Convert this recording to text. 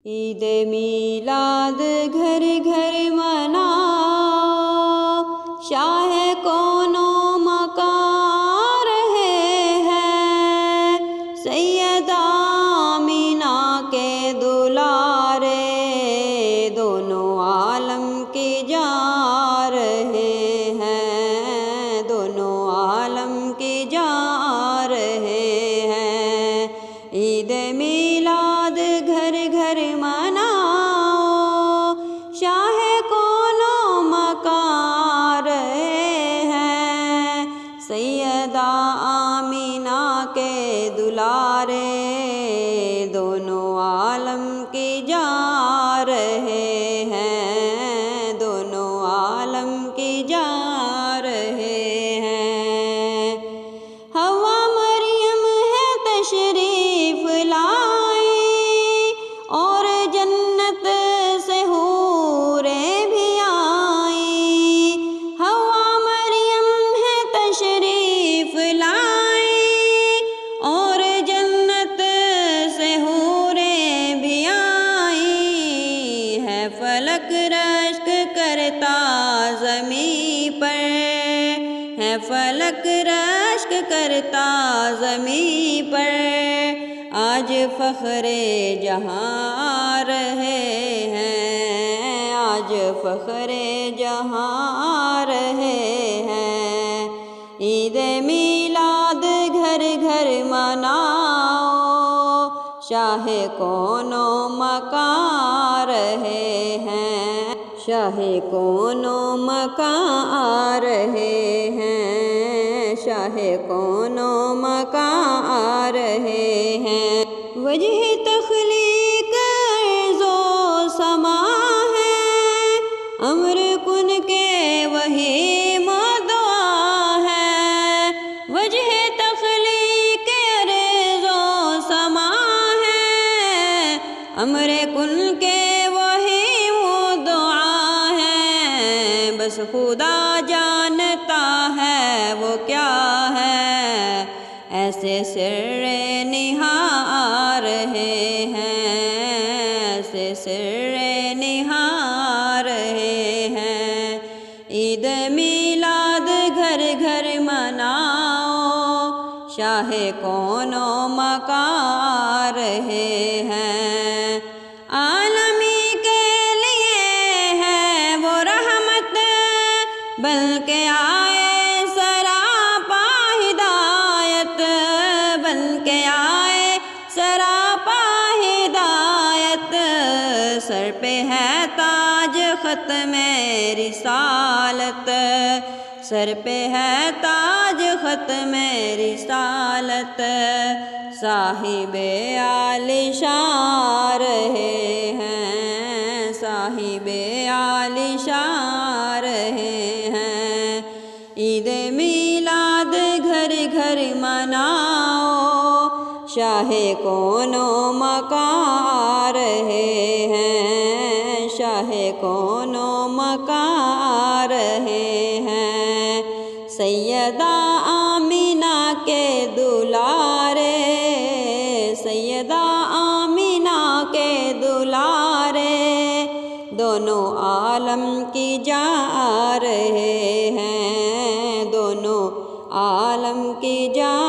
عید میلاد گھر گھر مناؤ، شاہ کون و مکان رہے ہیں، سیدہ آمینہ کے دلارے دونوں عالم کی جان رہے ہیں، دونوں عالم کی جان رہے ہیں۔ عید میلاد گھر گھر مناؤ، شاہ کون و مکان رہے ہیں، سیدہ آمینہ کے دلارے دونوں عالم کی جان رہے ہیں، دونوں عالم کی جان رہے ہیں۔ حوا مریم ہے تشریف لائی، اور جنت سے حوریں بھی آئیں۔ حوا مریم ہے تشریف لائی، اور جنت سے حوریں بھی آئیں۔ ہے فلک رشک کرتا زمیں پر، ہے فلک رشک کرتا زمیں پر، آج فخر جہاں رہے ہیں، آج فخر جہاں رہے ہیں۔ عید میلاد گھر گھر مناؤ، شاہ کون و مکان رہے ہیں، شاہ کون و مکان رہے ہیں، شاہ کون و مکان رہے ہیں۔ وجہ تخلیق ارض و سما ہے، امر کن کے وہی مدعا ہے۔ وجہ تخلیق ارض و سما ہے، امر کن کے وہی مدعا ہے۔ بس خدا جانتا ہے وہ کیا ہے، ایسے سر نہا رہے ہیں، ایسے سر نہا رہے ہیں۔ عید میلاد گھر گھر مناؤ، شاہ کون و مکان رہے ہیں۔ عالمی کے لیے ہے وہ رحمت، بلکہ آئے سراپا ہدایت، بلکہ آئے سراپا ہدایت۔ سر پہ ہے تاج ختم رسالت، سر پہ ہے تاج ختم رسالت۔ صاحب عالی شان رہے ہیں، صاحب عالی شان رہے ہیں۔ عید میلاد گھر گھر مناؤ، شاہ کون و مکان رہے ہیں، شاہ کون و مکان رہے ہیں۔ سیدہ آمینہ کے دلارے، سیدہ آمینہ کے دلارے دونوں عالم کی جان رہے ہیں، دونوں عالم کی جان